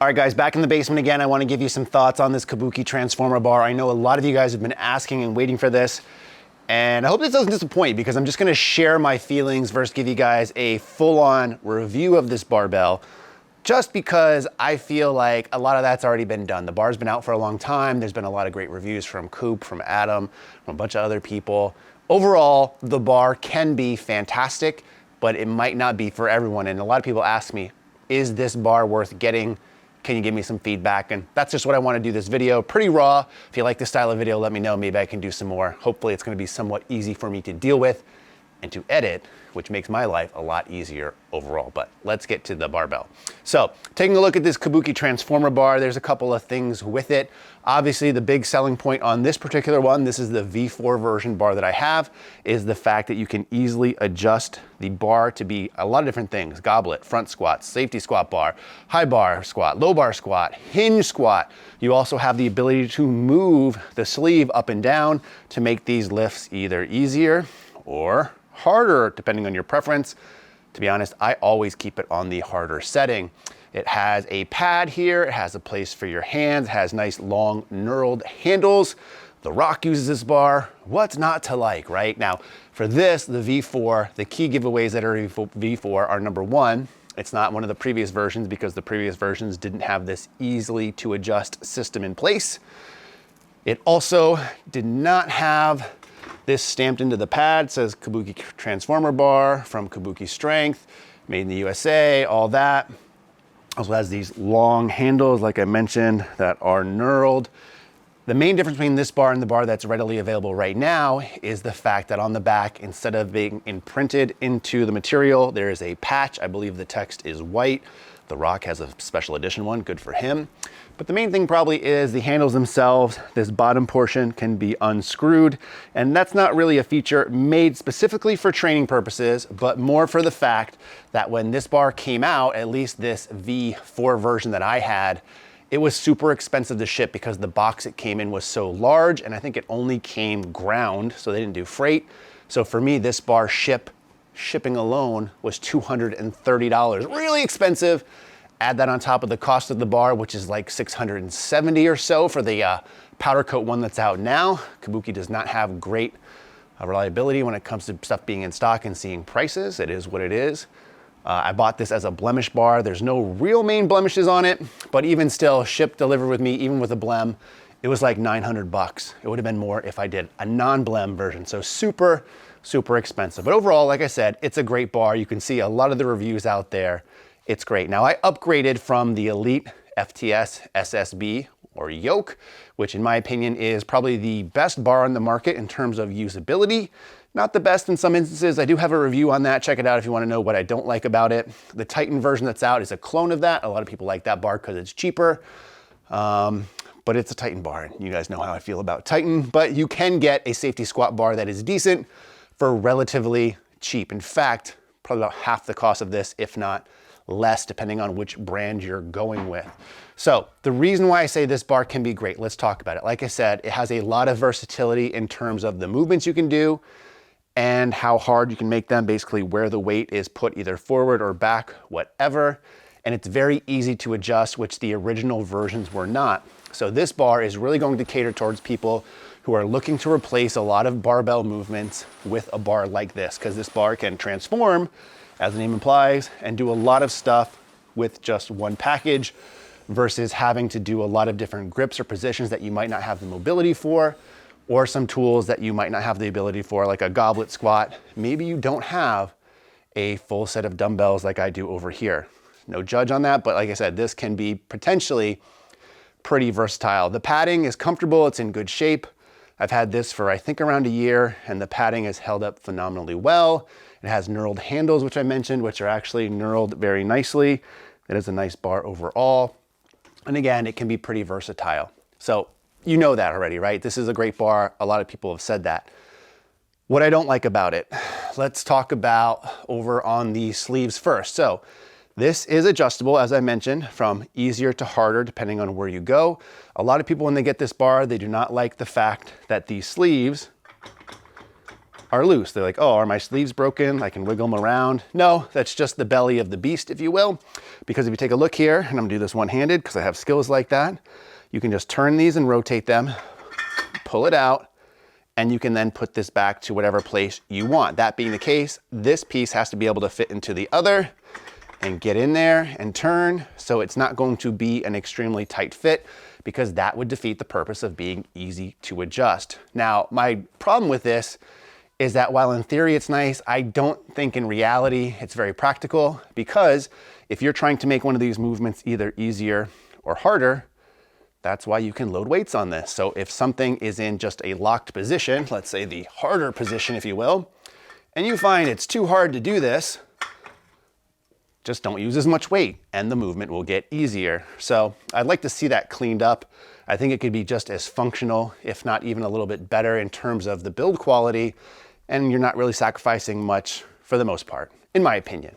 All right, guys, back in the basement again. I want to give you some thoughts on this Kabuki Transformer Bar. I know a lot of you guys have been asking and waiting for this, and I hope this doesn't disappoint because I'm just going to share my feelings versus give you guys a full-on review of this barbell, just because I feel like a lot of that's already been done. The bar's been out for a long time. There's been a lot of great reviews from Coop, from Adam, from a bunch of other people. Overall, the bar can be fantastic, but it might not be for everyone. And a lot of people ask me, is this bar worth getting? Can you give me some feedback? And that's just what I want to do this video. Pretty raw. If you like this style of video, let me know. Maybe I can do some more. Hopefully it's going to be somewhat easy for me to deal with and to edit, which makes my life a lot easier overall. But let's get to the barbell. So taking a look at this Kabuki Transformer Bar, there's a couple of things with it. Obviously the big selling point on this particular one, this is the V4 version bar that I have, is the fact that you can easily adjust the bar to be a lot of different things. Goblet, front squat, safety squat bar, high bar squat, low bar squat, hinge squat. You also have the ability to move the sleeve up and down to make these lifts either easier or harder, depending on your preference. To be honest, I always keep it on the harder setting. It has a pad here, it has a place for your hands, it has nice long knurled handles. The Rock uses this bar. What's not to like, right? Now, for this, the V4, the key giveaways that are V4 are, number one, it's not one of the previous versions because the previous versions didn't have this easily to adjust system in place. It also did not have this stamped into the pad. It says Kabuki Transformer Bar from Kabuki Strength, made in the USA, all that. Also has these long handles, like I mentioned, that are knurled. The main difference between this bar and the bar that's readily available right now is the fact that on the back, instead of being imprinted into the material, there is a patch. I believe the text is white. The Rock has a special edition one, good for him. But the main thing probably is the handles themselves. This bottom portion can be unscrewed, and that's not really a feature made specifically for training purposes, but more for the fact that when this bar came out, at least this V4 version that I had, it was super expensive to ship because the box it came in was so large, and I think it only came ground, so they didn't do freight. So for me, this bar shipping alone was $230, really expensive. Add that on top of the cost of the bar, which is like $670 or so for the powder coat one that's out now. Kabuki does not have great reliability when it comes to stuff being in stock and seeing prices. It is what it is. I bought this as a blemish bar. There's no real main blemishes on it, but even still, shipped, delivered with me, even with a blem, it was like 900 bucks. It would have been more if I did a non-blem version. So super, super expensive. But overall, like I said, it's a great bar. You can see a lot of the reviews out there. It's great. Now I upgraded from the Elite FTS SSB or yoke, which in my opinion is probably the best bar on the market in terms of usability. Not the best in some instances. I do have a review on that. Check it out if you want to know what I don't like about it. The Titan version that's out is a clone of that. A lot of people like that bar because it's cheaper, but it's a Titan bar. You guys know how I feel about Titan, but you can get a safety squat bar that is decent for relatively cheap. In fact, probably about half the cost of this, if not less, depending on which brand you're going with. So the reason why I say this bar can be great, let's talk about it. Like I said, it has a lot of versatility in terms of the movements you can do and how hard you can make them, basically where the weight is put either forward or back, whatever. And it's very easy to adjust, which the original versions were not. So this bar is really going to cater towards people who are looking to replace a lot of barbell movements with a bar like this, because this bar can transform, as the name implies, and do a lot of stuff with just one package versus having to do a lot of different grips or positions that you might not have the mobility for, or some tools that you might not have the ability for, like a goblet squat. Maybe you don't have a full set of dumbbells like I do over here. No judge on that, but like I said, this can be potentially pretty versatile. The padding is comfortable, it's in good shape. I've had this for I think around a year, and the padding has held up phenomenally well. It has knurled handles, which I mentioned, which are actually knurled very nicely. It is a nice bar overall. And again, it can be pretty versatile. So you know that already, right? This is a great bar. A lot of people have said that. What I don't like about it, let's talk about over on the sleeves first. So this is adjustable, as I mentioned, from easier to harder, depending on where you go. A lot of people, when they get this bar, they do not like the fact that these sleeves are loose. They're like, oh, are my sleeves broken? I can wiggle them around. No, that's just the belly of the beast, if you will. Because if you take a look here, and I'm gonna do this one-handed because I have skills like that, you can just turn these and rotate them, pull it out, and you can then put this back to whatever place you want. That being the case, this piece has to be able to fit into the other and get in there and turn. So it's not going to be an extremely tight fit because that would defeat the purpose of being easy to adjust. Now, my problem with this is that while in theory it's nice, I don't think in reality it's very practical, because if you're trying to make one of these movements either easier or harder, that's why you can load weights on this. So if something is in just a locked position, let's say the harder position, if you will, and you find it's too hard to do this, just don't use as much weight and the movement will get easier. So I'd like to see that cleaned up. I think it could be just as functional, if not even a little bit better in terms of the build quality, and you're not really sacrificing much for the most part, in my opinion.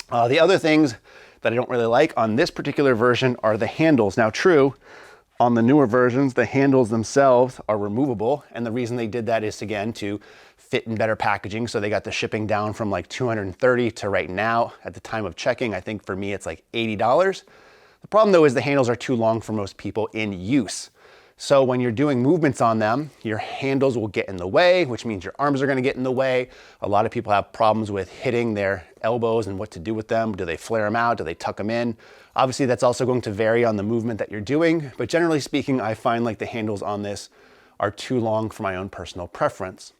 The other things that I don't really like on this particular version are the handles. Now, true, on the newer versions, the handles themselves are removable, and the reason they did that is, again, to fit in better packaging. So they got the shipping down from like $230 to right now, at the time of checking, I think for me it's like $80. The problem though is the handles are too long for most people in use. So when you're doing movements on them, your handles will get in the way, which means your arms are gonna get in the way. A lot of people have problems with hitting their elbows and what to do with them. Do they flare them out? Do they tuck them in? Obviously that's also going to vary on the movement that you're doing, but generally speaking, I find like the handles on this are too long for my own personal preference.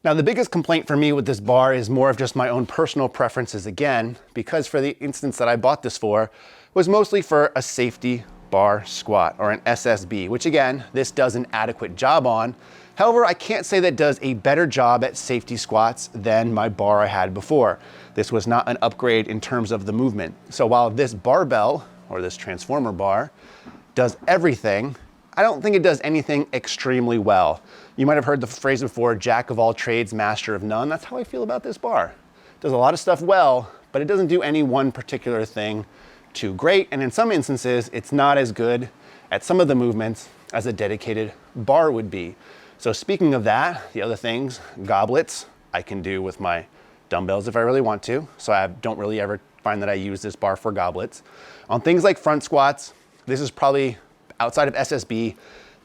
Now, the biggest complaint for me with this bar is more of just my own personal preferences again, because for the instance that I bought this for was mostly for a safety bar squat, or an SSB, which again, this does an adequate job on. However, I can't say that it does a better job at safety squats than my bar I had before. This was not an upgrade in terms of the movement. So while this barbell, or this transformer bar, does everything, I don't think it does anything extremely well. You might have heard the phrase before, jack of all trades, master of none. That's how I feel about this bar. It does a lot of stuff well, but it doesn't do any one particular thing too great. And in some instances, it's not as good at some of the movements as a dedicated bar would be. So speaking of that, the other things, goblets, I can do with my dumbbells if I really want to. So I don't really ever find that I use this bar for goblets. On things like front squats, this is probably, outside of SSB,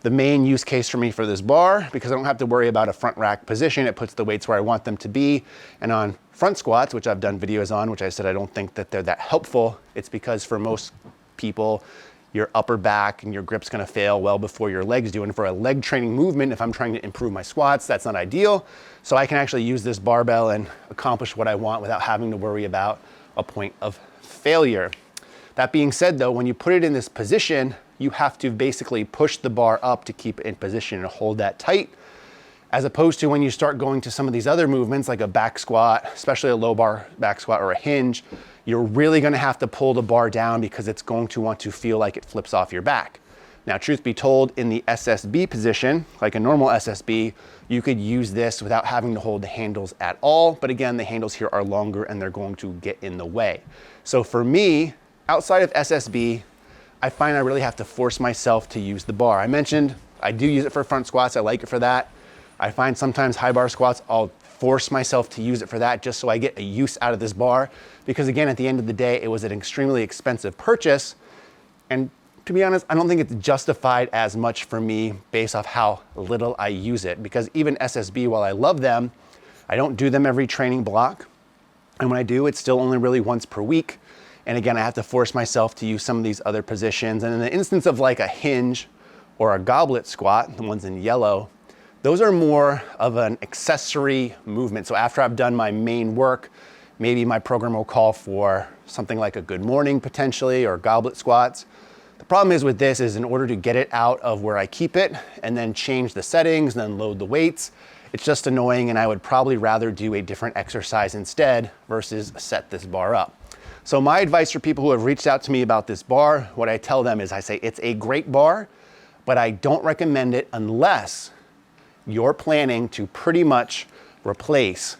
the main use case for me for this bar, because I don't have to worry about a front rack position. It puts the weights where I want them to be. And on front squats, which I've done videos on, which I said I don't think that they're that helpful, it's because for most people, your upper back and your grip's gonna fail well before your legs do. And for a leg training movement, if I'm trying to improve my squats, that's not ideal. So I can actually use this barbell and accomplish what I want without having to worry about a point of failure. That being said though, when you put it in this position, you have to basically push the bar up to keep it in position and hold that tight, as opposed to when you start going to some of these other movements like a back squat, especially a low bar back squat or a hinge, you're really gonna have to pull the bar down because it's going to want to feel like it flips off your back. Now, truth be told, in the SSB position, like a normal SSB, you could use this without having to hold the handles at all. But again, the handles here are longer and they're going to get in the way. So for me, outside of SSB, I find I really have to force myself to use the bar. I mentioned I do use it for front squats. I like it for that. I find sometimes high bar squats, I'll force myself to use it for that just so I get a use out of this bar. Because again, at the end of the day, it was an extremely expensive purchase. And to be honest, I don't think it's justified as much for me based off how little I use it. Because even SSB, while I love them, I don't do them every training block. And when I do, it's still only really once per week. And again, I have to force myself to use some of these other positions. And in the instance of like a hinge or a goblet squat, the ones in yellow, those are more of an accessory movement. So after I've done my main work, maybe my program will call for something like a good morning potentially, or goblet squats. The problem is with this is in order to get it out of where I keep it and then change the settings and then load the weights, it's just annoying, and I would probably rather do a different exercise instead versus set this bar up. So my advice for people who have reached out to me about this bar, what I tell them is I say it's a great bar, but I don't recommend it unless you're planning to pretty much replace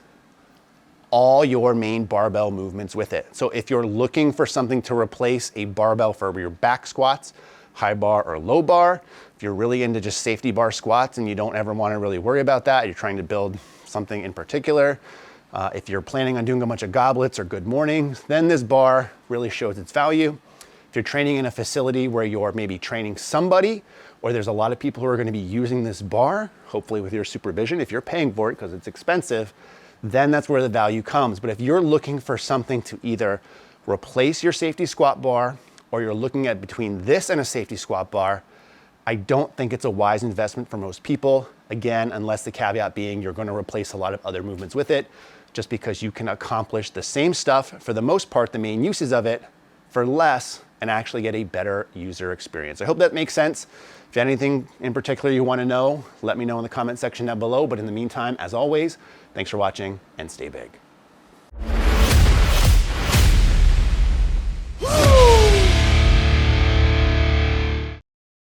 all your main barbell movements with it. So if you're looking for something to replace a barbell for your back squats, high bar or low bar, if you're really into just safety bar squats and you don't ever want to really worry about that, you're trying to build something in particular. If you're planning on doing a bunch of goblets or good mornings, then this bar really shows its value. If you're training in a facility where you're maybe training somebody, or there's a lot of people who are going to be using this bar, hopefully with your supervision, if you're paying for it because it's expensive, then that's where the value comes. But if you're looking for something to either replace your safety squat bar, or you're looking at between this and a safety squat bar, I don't think it's a wise investment for most people. Again, unless the caveat being you're going to replace a lot of other movements with it, just because you can accomplish the same stuff, for the most part, the main uses of it, for less, and actually get a better user experience. I hope that makes sense. If you have anything in particular you want to know, let me know in the comment section down below. But in the meantime, as always, thanks for watching and stay big.